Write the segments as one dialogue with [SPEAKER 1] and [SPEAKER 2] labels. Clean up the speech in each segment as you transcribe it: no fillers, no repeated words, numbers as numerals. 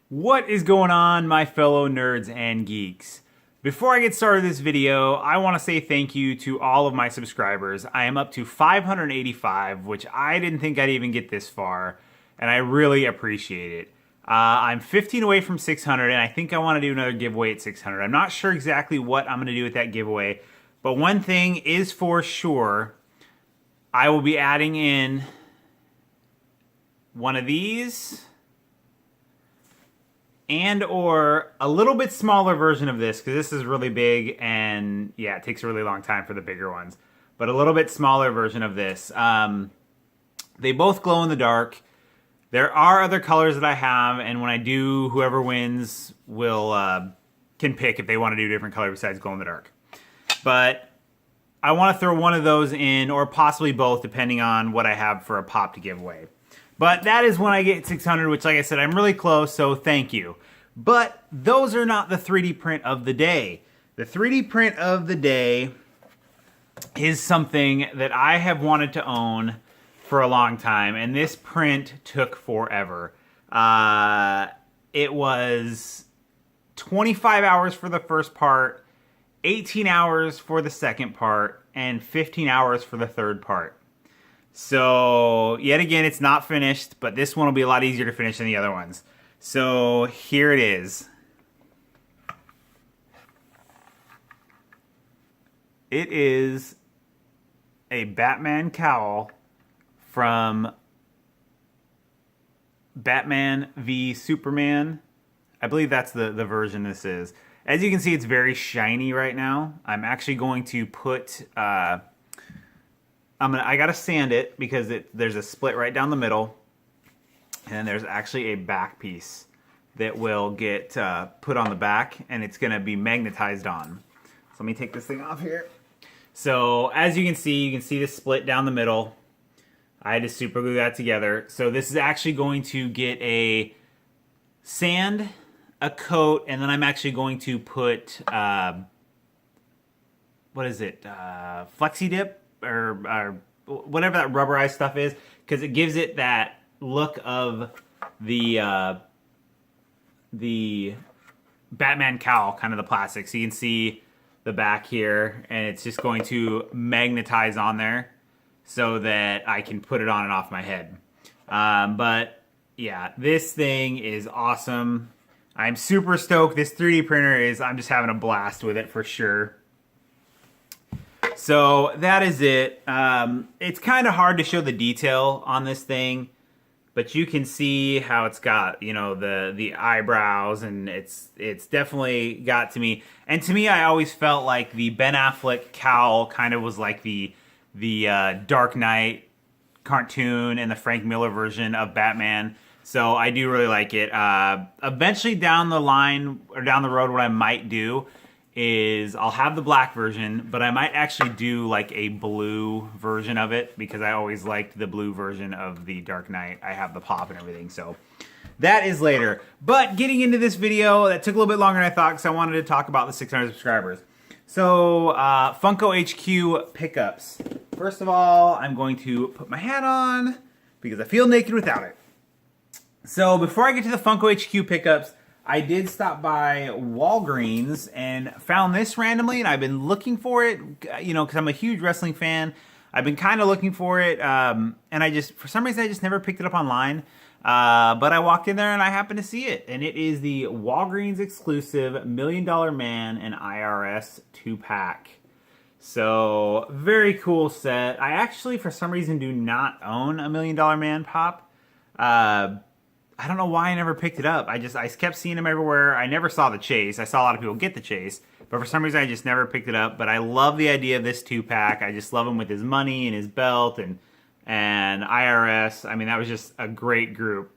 [SPEAKER 1] What is going on, my fellow nerds and geeks? Before I get started this video, I want to say thank you to all of my subscribers. I am up to 585, which I didn't think I'd even get this far, and I really appreciate it. I'm 15 away from 600, and I think I want to do another giveaway at 600. I'm not sure exactly what I'm going to do with that giveaway, but one thing is for sure, I will be adding in one of these and or a little bit smaller version of this, because this is really big and yeah, it takes a really long time for the bigger ones, but a little bit smaller version of this. They both glow in the dark. There are other colors that I have, and when I do, whoever wins will can pick if they want to do a different color besides glow in the dark. But I want to throw one of those in, or possibly both, depending on what I have for a pop to give away. But that is when I get 600, which, like I said, I'm really close, so thank you. But those are not the 3D print of the day. The 3D print of the day is something that I have wanted to own for a long time, and this print took forever. It was 25 hours for the first part, 18 hours for the second part, and 15 hours for the third part. So, yet again, it's not finished, but this one will be a lot easier to finish than the other ones. So, here it is. It is a Batman cowl from Batman v Superman. I believe that's the version this is. As you can see, it's very shiny right now. I'm actually going to put... I gotta sand it because there's a split right down the middle, and then there's actually a back piece that will get put on the back, and it's gonna be magnetized on. So let me take this thing off here. So as you can see the split down the middle. I had to super glue that together. So this is actually going to get a sand, a coat, and then I'm actually going to put what is it? Flexi dip? Or whatever that rubberized stuff is, because it gives it that look of the Batman cowl, kind of the plastic. So you can see the back here, and it's just going to magnetize on there so that I can put it on and off my head. But yeah, this thing is awesome. I'm super stoked. This 3D printer I'm just having a blast with it for sure. So that is it. It's kind of hard to show the detail on this thing, but you can see how it's got, you know, the eyebrows, and it's definitely got to me. And to me, I always felt like the Ben Affleck cowl kind of was like the Dark Knight cartoon and the Frank Miller version of Batman. So I do really like it. Eventually down the line or down the road, what I might do is I'll have the black version, but I might actually do like a blue version of it, because I always liked the blue version of the Dark Knight. I have the pop and everything, so that is later. But getting into this video, that took a little bit longer than I thought, because I wanted to talk about the 600 subscribers. So, Funko HQ pickups. First of all, I'm going to put my hat on, because I feel naked without it. So, before I get to the Funko HQ pickups, I did stop by Walgreens and found this randomly, and I've been looking for it, you know, because I'm a huge wrestling fan. I've been kind of looking for it, and for some reason, I just never picked it up online. But I walked in there and I happened to see it, and it is the Walgreens exclusive $1 Million Man and IRS 2-pack. So, very cool set. I actually, for some reason, do not own a $1 Million Man pop. I don't know why I never picked it up. I kept seeing them everywhere. I never saw the chase. I saw a lot of people get the chase, but for some reason I just never picked it up. But I love the idea of this 2-pack. I just love him with his money and his belt and IRS. I mean, that was just a great group,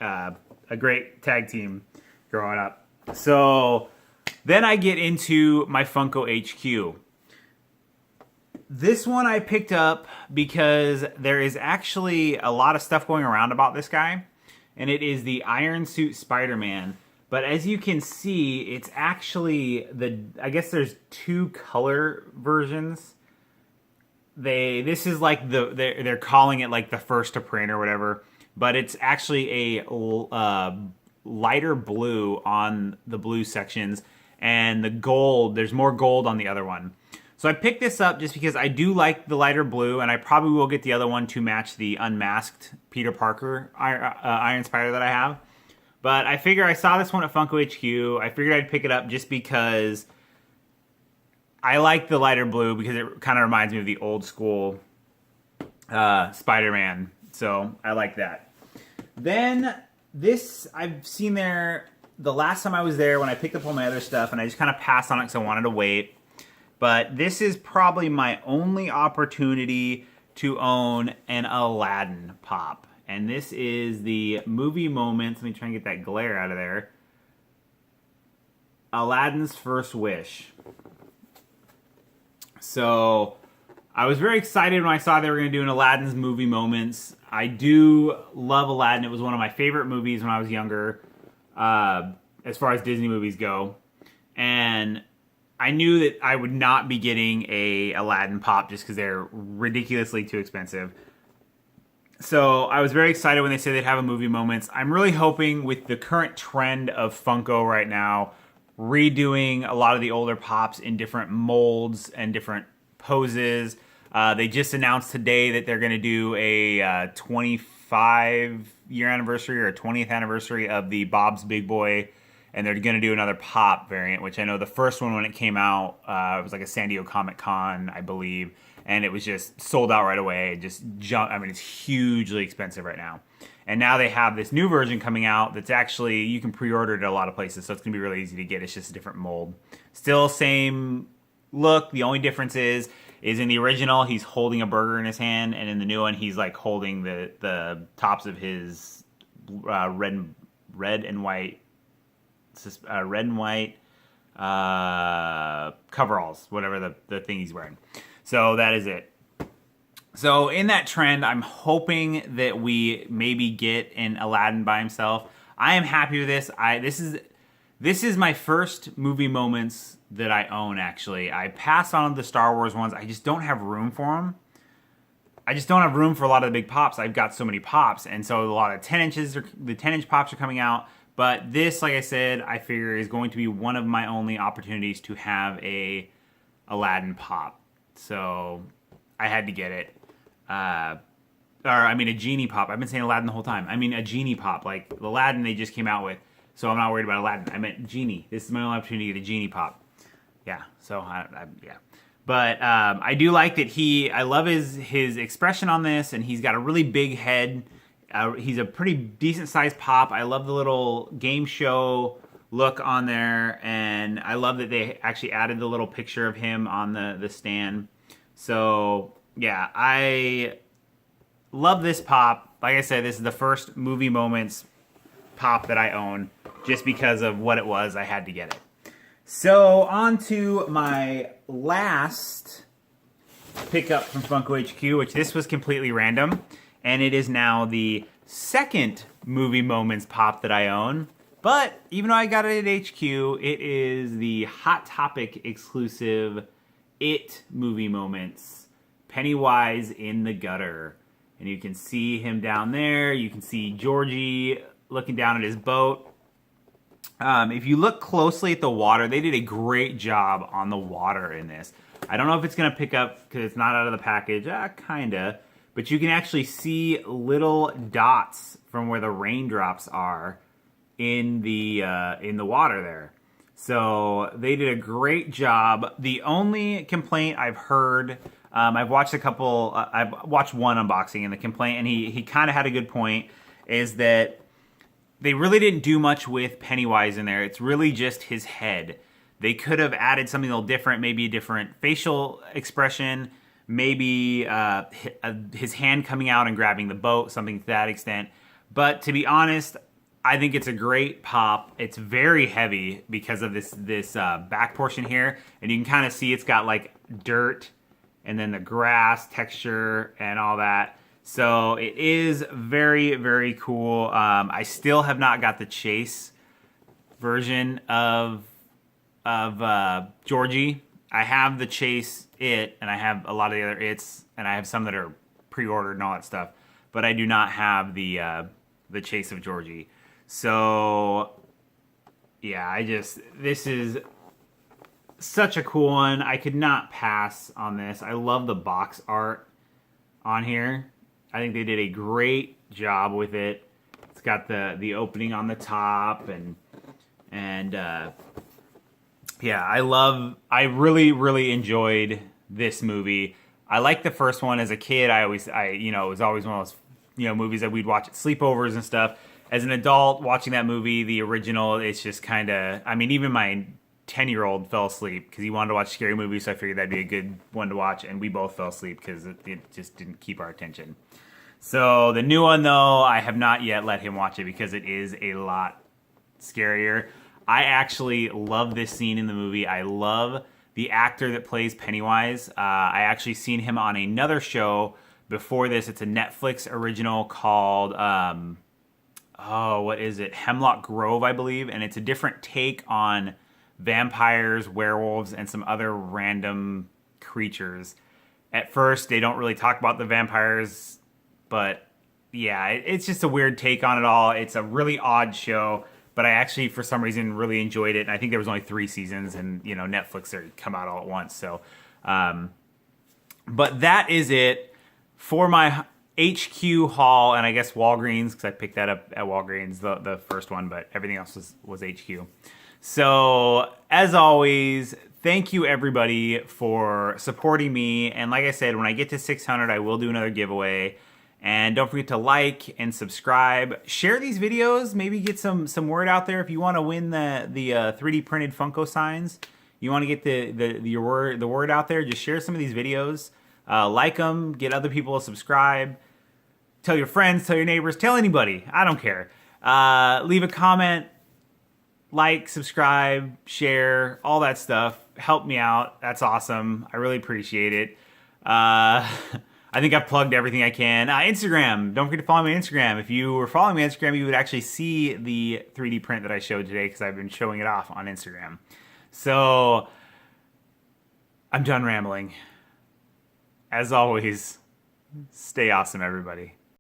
[SPEAKER 1] a great tag team growing up. So then I get into my Funko HQ. This one I picked up because there is actually a lot of stuff going around about this guy. And it is the Iron Suit Spider-Man. But as you can see, it's actually I guess there's two color versions. This is like they're calling it like the first to print or whatever, but it's actually a lighter blue on the blue sections, and the gold, there's more gold on the other one. So I picked this up just because I do like the lighter blue, and I probably will get the other one to match the unmasked Peter Parker Iron Spider that I have. But I figure I saw this one at Funko HQ. I figured I'd pick it up just because I like the lighter blue, because it kind of reminds me of the old school SpiderMan. So I like that. Then this, I've seen there the last time I was there when I picked up all my other stuff, and I just kind of passed on it because I wanted to wait. But this is probably my only opportunity to own an Aladdin pop. And this is the movie moments. Let me try and get that glare out of there. Aladdin's First Wish. So I was very excited when I saw they were going to do an Aladdin's movie moments. I do love Aladdin. It was one of my favorite movies when I was younger, as far as Disney movies go. And I knew that I would not be getting a Aladdin pop just because they're ridiculously too expensive. So I was very excited when they said they'd have a movie moments. I'm really hoping, with the current trend of Funko right now, redoing a lot of the older pops in different molds and different poses. They just announced today that they're going to do a 25-year anniversary or 20th anniversary of the Bob's Big Boy, and they're going to do another pop variant, which I know the first one when it came out, it was like a San Diego Comic-Con, I believe, and it was just sold out right away. It just jumped. I mean, it's hugely expensive right now. And now they have this new version coming out that's actually, you can pre-order it at a lot of places, so it's going to be really easy to get. It's just a different mold. Still same look. The only difference is in the original, he's holding a burger in his hand, and in the new one, he's like holding the tops of his red and white coveralls, whatever the thing he's wearing. So that is it. So in that trend, I'm hoping that we maybe get an Aladdin by himself. I am happy with this. This is my first movie moments that I own, actually. I passed on the Star Wars ones. I just don't have room for them. I just don't have room for a lot of the big pops. I've got so many pops, and so a lot of 10-inch pops are coming out. But this, like I said, I figure is going to be one of my only opportunities to have a Aladdin pop. So I had to get it. A Genie pop. I've been saying Aladdin the whole time. I mean a Genie pop, like Aladdin they just came out with. So I'm not worried about Aladdin. I meant Genie. This is my only opportunity to get a Genie pop. Yeah, so yeah. But I do like that I love his expression on this, and he's got a really big head. He's a pretty decent sized pop. I love the little game show look on there, and I love that they actually added the little picture of him on the stand. So yeah, I love this pop. Like I said, this is the first movie moments pop that I own, just because of what it was. I had to get it. So on to my last pickup from Funko HQ, which this was completely random, and it is now the second movie moments pop that I own. But even though I got it at HQ, it is the Hot Topic exclusive It movie moments. Pennywise in the gutter. And you can see him down there. You can see Georgie looking down at his boat. If you look closely at the water, they did a great job on the water in this. I don't know if it's going to pick up because it's not out of the package. Kinda. But you can actually see little dots from where the raindrops are in the water there. So they did a great job. The only complaint I've heard, I've watched I've watched one unboxing, and the complaint, and he kind of had a good point, is that they really didn't do much with Pennywise in there. It's really just his head. They could have added something a little different, maybe a different facial expression, maybe his hand coming out and grabbing the boat, something to that extent. But to be honest, I think it's a great pop. It's very heavy because of this back portion here, and you can kind of see it's got like dirt and then the grass texture and all that. So it is very, very cool. I still have not got the Chase version of Georgie. I have the Chase It, and I have a lot of the other It's, and I have some that are pre-ordered and all that stuff. But I do not have the Chase of Georgie. So yeah, this is such a cool one. I could not pass on this. I love the box art on here. I think they did a great job with it. It's got the opening on the top and yeah, I really enjoyed this movie. I liked the first one as a kid. It was always one of those, movies that we'd watch at sleepovers and stuff. As an adult watching that movie, the original, it's just kind of, even my 10-year-old fell asleep because he wanted to watch scary movies, so I figured that'd be a good one to watch, and we both fell asleep because it just didn't keep our attention. So the new one, though, I have not yet let him watch it because it is a lot scarier. I actually love this scene in the movie. I love the actor that plays Pennywise. I actually seen him on another show before this. It's a Netflix original called, what is it? Hemlock Grove, I believe. And it's a different take on vampires, werewolves, and some other random creatures. At first, they don't really talk about the vampires, but yeah, it's just a weird take on it all. It's a really odd show. But I actually, for some reason, really enjoyed it. And I think there was only 3 seasons, and Netflix come out all at once. So, but that is it for my HQ haul, and I guess Walgreens, because I picked that up at Walgreens, the first one. But everything else was HQ. So, as always, thank you everybody for supporting me. And like I said, when I get to 600, I will do another giveaway. And don't forget to like and subscribe. Share these videos. Maybe get some word out there if you want to win the 3D printed Funko signs. You want to get the word out there. Just share some of these videos. Like them. Get other people to subscribe. Tell your friends. Tell your neighbors. Tell anybody. I don't care. Leave a comment. Like, subscribe, share, all that stuff. Help me out. That's awesome. I really appreciate it. I think I've plugged everything I can. Instagram. Don't forget to follow me on Instagram. If you were following me on Instagram, you would actually see the 3D print that I showed today because I've been showing it off on Instagram. So, I'm done rambling. As always, stay awesome, everybody.